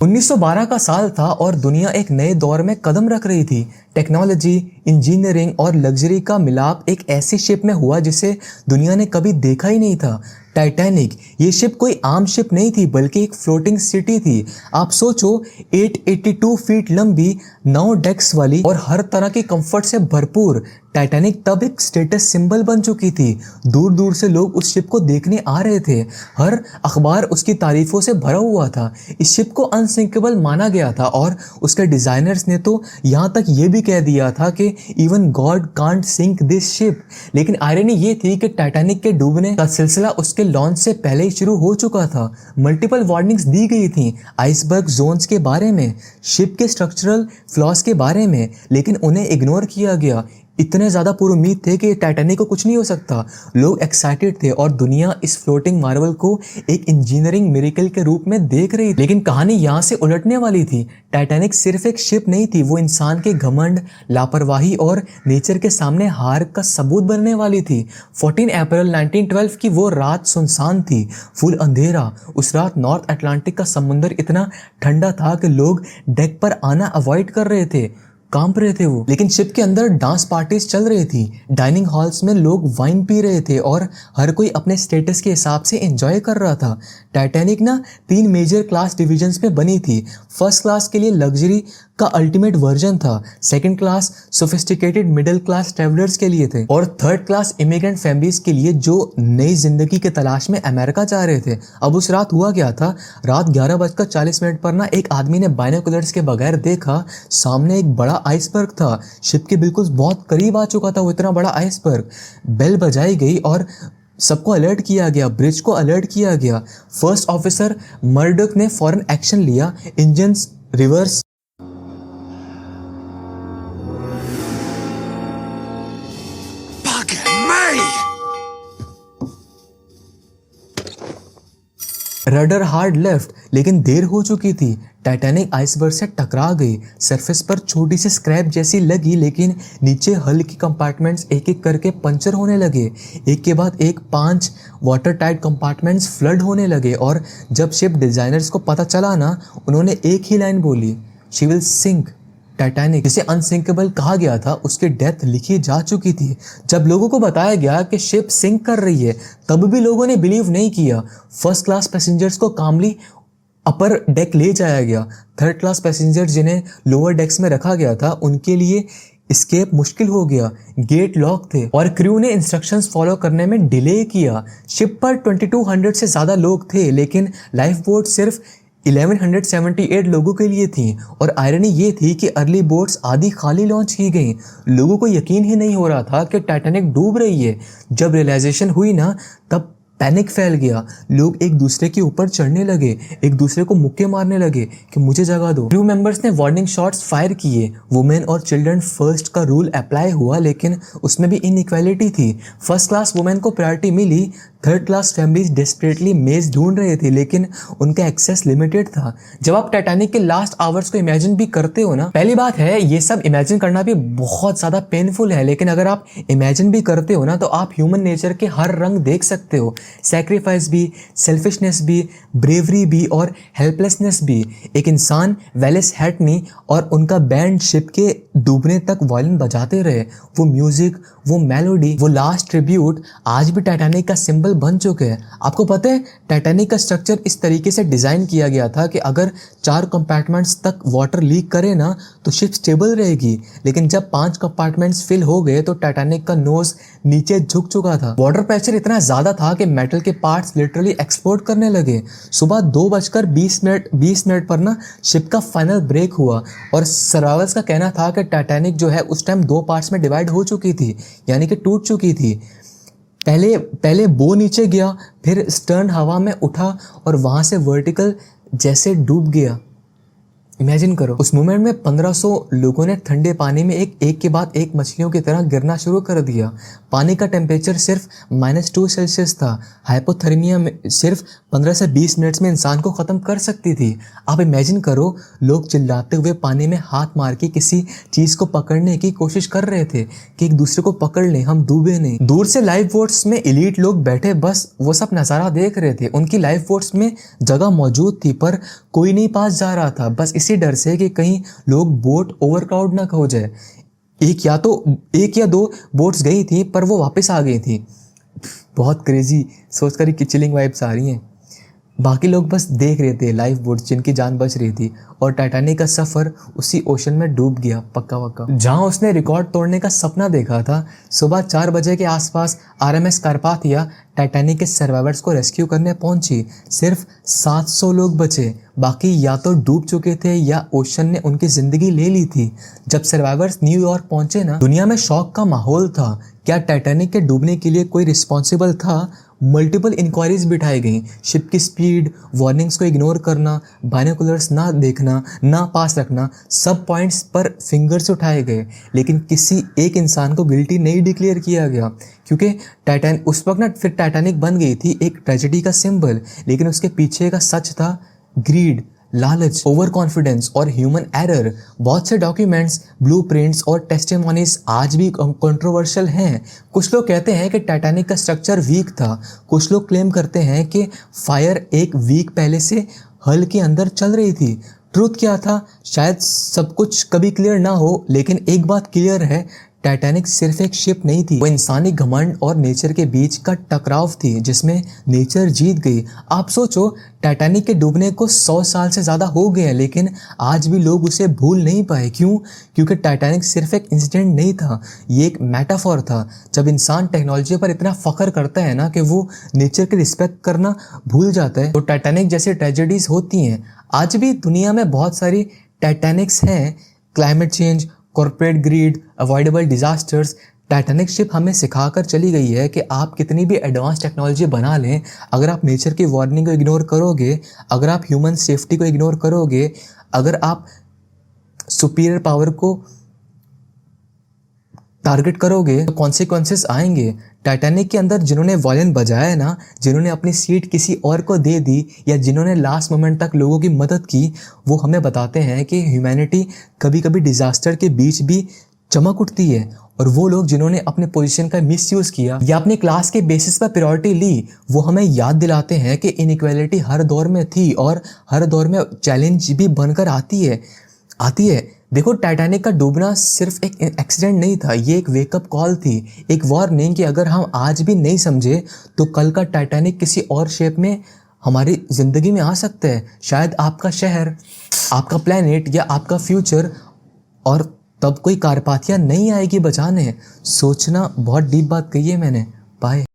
1912 का साल था और दुनिया एक नए दौर में कदम रख रही थी। टेक्नोलॉजी, इंजीनियरिंग और लग्जरी का मिलाप एक ऐसी शिप में हुआ जिसे दुनिया ने कभी देखा ही नहीं था। टाइटैनिक। ये शिप कोई आम शिप नहीं थी बल्कि एक फ्लोटिंग सिटी थी। आप सोचो, 882 फीट लंबी, 9 डेक्स वाली और हर तरह की कंफर्ट से भरपूर टाइटैनिक तब एक स्टेटस सिंबल बन चुकी थी। दूर दूर से लोग उस शिप को देखने आ रहे थे। हर अखबार उसकी तारीफों से भरा हुआ था। इस शिप को अनसिंकेबल माना गया था और उसके डिजाइनर्स ने तो यहाँ तक ये भी कह दिया था कि even God can't sink this ship. लेकिन आयरनी ये थी कि टाइटैनिक के डूबने का सिलसिला उसके लॉन्च से पहले ही शुरू हो चुका था। मल्टीपल वार्निंग्स दी गई थी आइसबर्ग जोन्स के बारे में, शिप के स्ट्रक्चरल फ्लॉज के बारे में, लेकिन उन्हें इग्नोर किया गया। इतने ज़्यादा पूरे उम्मीद थे कि टाइटैनिक को कुछ नहीं हो सकता। लोग एक्साइटेड थे और दुनिया इस फ्लोटिंग मार्वल को एक इंजीनियरिंग मिरेकल के रूप में देख रही थी। लेकिन कहानी यहाँ से उलटने वाली थी। टाइटैनिक सिर्फ एक शिप नहीं थी, वो इंसान के घमंड, लापरवाही और नेचर के सामने हार का सबूत बनने वाली थी। 14 अप्रैल 1912 की वो रात सुनसान थी, फुल अंधेरा। उस रात नॉर्थ अटलांटिक का समुंदर इतना ठंडा था कि लोग डेक पर आना अवॉइड कर रहे थे, कांप रहे थे वो। लेकिन शिप के अंदर डांस पार्टीज चल रही थी, डाइनिंग हॉल्स में लोग वाइन पी रहे थे और हर कोई अपने स्टेटस के हिसाब से एंजॉय कर रहा था। टाइटैनिक ना 3 मेजर क्लास डिविजन्स में बनी थी। फर्स्ट क्लास के लिए लग्जरी का अल्टीमेट वर्जन था, second class sophisticated middle class travellers के लिए थे और थर्ड क्लास इमिग्रेंट फैमिलीज के लिए जो नई जिंदगी के तलाश में अमेरिका जा रहे थे। अब उस रात हुआ क्या था, रात 11:40 पर ना एक आदमी ने बाइनोकुलर्स के बगैर देखा, सामने एक बड़ा आइसबर्ग था। शिप के बिल्कुल बहुत करीब आ चुका था वो इतना बड़ा आइसबर्ग। बेल बजाई गई और सबको अलर्ट किया गया, ब्रिज को अलर्ट किया गया। फर्स्ट ऑफिसर मर्डोक ने फौरन एक्शन लिया, engines reverse rudder hard left. लेकिन देर हो चुकी थी। टाइटैनिक आइसबर्ग से टकरा गई। सरफेस पर छोटी सी स्क्रैप जैसी लगी, लेकिन नीचे हल की कंपार्टमेंट्स एक एक करके पंचर होने लगे। एक के बाद एक 5 वाटर टाइट कंपार्टमेंट्स फ्लड होने लगे और जब शिप डिजाइनर्स को पता चला ना, उन्होंने एक ही लाइन बोली, शी विल सिंक। टाइटैनिक, जिसे अनसिंकेबल कहा गया था, उसकी डेथ लिखी जा चुकी थी। जब लोगों को बताया गया कि शिप सिंक कर रही है, तब भी लोगों ने बिलीव नहीं किया। फर्स्ट क्लास पैसेंजर्स को कामली अपर डेक ले जाया गया। थर्ड क्लास पैसेंजर्स जिन्हें लोअर डेक्स में रखा गया था, उनके लिए एस्केप मुश्किल हो गया, गेट लॉक थे और क्रू ने इंस्ट्रक्शंस फॉलो करने में डिले किया। शिप पर 2200 से ज़्यादा लोग थे, लेकिन लाइफ बोट सिर्फ 1178 लोगों के लिए थी। और आयरनी ये थी कि अर्ली बोट्स आधी खाली लॉन्च की गई। लोगों को यकीन ही नहीं हो रहा था कि टाइटैनिक डूब रही है। जब रियलाइजेशन हुई ना, तब पैनिक फैल गया। लोग एक दूसरे के ऊपर चढ़ने लगे, एक दूसरे को मुक्के मारने लगे कि मुझे जगा दो। क्रू मेंबर्स ने वार्निंग शॉट्स फायर किए। वुमेन और चिल्ड्रन फर्स्ट का रूल अप्लाई हुआ, लेकिन उसमें भी इनइक्वालिटी थी। फर्स्ट क्लास वुमेन को प्रायोरिटी मिली, थर्ड क्लास फैमिलीज डेस्परेटली मेज ढूंढ रहे थे, लेकिन उनका एक्सेस लिमिटेड था। जब आप टाइटैनिक के लास्ट आवर्स को इमेजिन भी करते हो ना, पहली बात है ये सब इमेजिन करना भी बहुत ज़्यादा पेनफुल है, लेकिन अगर आप इमेजिन भी करते हो ना, तो आप ह्यूमन नेचर के हर रंग देख सकते हो। सैक्रिफाइस भी, सेल्फिशनेस भी, ब्रेवरी भी और हेल्पलेसनेस भी। एक इंसान वेलिस हैटनी और उनका बैंड शिप के डूबने तक वायलिन बजाते रहे। वो म्यूजिक, वो मेलोडी, वो लास्ट ट्रिब्यूट आज भी टाइटैनिक का सिंबल बन चुके हैं। आपको पता है, टाइटैनिक का स्ट्रक्चर इस तरीके से डिज़ाइन किया गया था कि अगर 4 कंपार्टमेंट्स तक वाटर लीक करे ना, तो शिप स्टेबल रहेगी। लेकिन जब 5 कंपार्टमेंट्स फिल हो गए तो टाइटैनिक का नोज नीचे झुक चुका था। वाटर प्रेशर इतना ज़्यादा था कि मेटल के पार्ट्स लिटरली एक्सप्लोड करने लगे। सुबह 2:20 पर ना शिप का फाइनल ब्रेक हुआ और सर्वाइवर्स का कहना था कि टाइटैनिक जो है उस टाइम 2 पार्ट्स में डिवाइड हो चुकी थी, यानी कि टूट चुकी थी। पहले बो नीचे गया, फिर स्टर्न हवा में उठा और वहां से वर्टिकल जैसे डूब गया। इमेजिन करो, उस मोमेंट में 1500 लोगों ने ठंडे पानी में एक के बाद एक मछलियों की तरह गिरना शुरू कर दिया। पानी का टेम्परेचर सिर्फ -2 सेल्सियस था। हाइपोथर्मिया में सिर्फ 15 से 20 मिनट्स में इंसान को ख़त्म कर सकती थी। आप इमेजिन करो, लोग चिल्लाते हुए पानी में हाथ मार के किसी चीज़ को पकड़ने की कोशिश कर रहे थे कि एक दूसरे को पकड़ लें, हम डूबे नहीं। दूर से लाइफ बोट्स में एलीट लोग बैठे बस वो सब नज़ारा देख रहे थे। उनकी लाइफ बोट्स में जगह मौजूद थी पर कोई नहीं पास जा रहा था, बस इसी डर से कि कहीं लोग बोट ओवरक्राउड ना हो जाए। एक या दो बोट्स गई थी पर वो वापस आ गई थी। बहुत क्रेजी सोचकर कि चिलिंग वाइब्स आ रही हैं। बाकी लोग बस देख रहे थे लाइफ बोट्स जिनकी जान बच रही थी, और टाइटैनिक का सफ़र उसी ओशन में डूब गया पक्का वक्का। जहां उसने रिकॉर्ड तोड़ने का सपना देखा था, सुबह 4 बजे के आसपास RMS कारपाथिया टाइटैनिक के सर्वाइवर्स को रेस्क्यू करने पहुंची। सिर्फ 700 लोग बचे, बाकी या तो डूब चुके थे या ओशन ने उनकी ज़िंदगी ले ली थी। जब सर्वाइवर्स न्यूयॉर्क पहुंचे ना, दुनिया में शौक का माहौल था। क्या टाइटैनिक के डूबने के लिए कोई रिस्पॉन्सिबल था? मल्टीपल इंक्वायरीज बिठाई गई। शिप की स्पीड, वार्निंग्स को इग्नोर करना, बाइनोकुलर्स ना देखना, ना पास रखना, सब पॉइंट्स पर फिंगर्स उठाए गए, लेकिन किसी एक इंसान को गिल्टी नहीं डिक्लेयर किया गया, क्योंकि टाइटैनिक उस वक्त ना फिर टाइटैनिक बन गई थी एक ट्रेजेडी का सिंबल। लेकिन उसके पीछे का सच था ग्रीड, लालच, ओवर कॉन्फिडेंस और ह्यूमन एरर। बहुत से डॉक्यूमेंट्स, ब्लूप्रिंट्स और टेस्टिमोनीज आज भी कंट्रोवर्शियल हैं। कुछ लोग कहते हैं कि टाइटैनिक का स्ट्रक्चर वीक था। कुछ लोग क्लेम करते हैं कि फायर एक वीक पहले से हल के अंदर चल रही थी। ट्रूथ क्या था, शायद सब कुछ कभी क्लियर ना हो, लेकिन एक बात क्लियर है, टाइटैनिक सिर्फ एक शिप नहीं थी, वो इंसानी घमंड और नेचर के बीच का टकराव थी जिसमें नेचर जीत गई। आप सोचो, टाइटैनिक के डूबने को 100 साल से ज़्यादा हो गए हैं, लेकिन आज भी लोग उसे भूल नहीं पाए। क्यों? क्योंकि टाइटैनिक सिर्फ एक इंसिडेंट नहीं था, ये एक मेटाफॉर था। जब इंसान टेक्नोलॉजी पर इतना फ़ख्र करता है ना कि वो नेचर की रिस्पेक्ट करना भूल जाता है, तो टाइटैनिक जैसी ट्रेजेडीज़ होती हैं। आज भी दुनिया में बहुत सारी टाइटैनिक्स हैं। Climate change, corporate greed, avoidable disasters. Titanic ship हमें सिखाकर चली गई है कि आप कितनी भी एडवांस टेक्नोलॉजी बना लें, अगर आप नेचर की वार्निंग को इग्नोर करोगे, अगर आप ह्यूमन सेफ्टी को इग्नोर करोगे, अगर आप सुपीरियर पावर को टारगेट करोगे, तो कॉन्सिक्वेंसेस आएंगे। टाइटैनिक के अंदर जिन्होंने वायलिन बजाया है ना, जिन्होंने अपनी सीट किसी और को दे दी, या जिन्होंने लास्ट मोमेंट तक लोगों की मदद की, वो हमें बताते हैं कि ह्यूमैनिटी कभी कभी डिजास्टर के बीच भी चमक उठती है। और वो लोग जिन्होंने अपने पोजीशन का मिसयूज़ किया या अपने क्लास के बेसिस पर प्रायोरिटी ली, वो हमें याद दिलाते हैं कि इनइक्वालिटी हर दौर में थी और हर दौर में चैलेंज भी बनकर आती है। देखो, टाइटैनिक का डूबना सिर्फ एक एक्सीडेंट नहीं था, ये एक वेकअप कॉल थी, एक वार्निंग कि अगर हम आज भी नहीं समझे तो कल का टाइटैनिक किसी और शेप में हमारी ज़िंदगी में आ सकता है। शायद आपका शहर, आपका प्लेनेट या आपका फ्यूचर, और तब कोई कारपाथिया नहीं आएगी बचाने। सोचना बहुत डीप बात कही है मैंने। बाय।